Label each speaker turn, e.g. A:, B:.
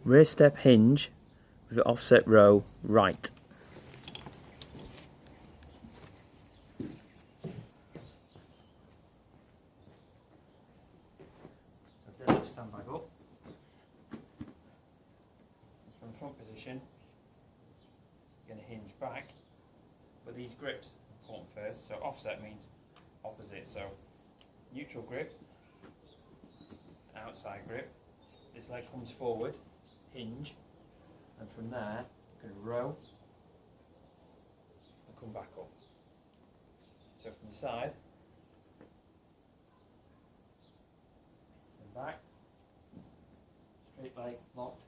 A: Rear step hinge with offset row right. So deadlift sandbag up. From the front position, you're going to hinge back, but these grips are important first. So offset means opposite. So neutral grip, outside grip. This leg comes forward, hinge, and from there you can row and come back up. So from the side, stand back, straight leg locked,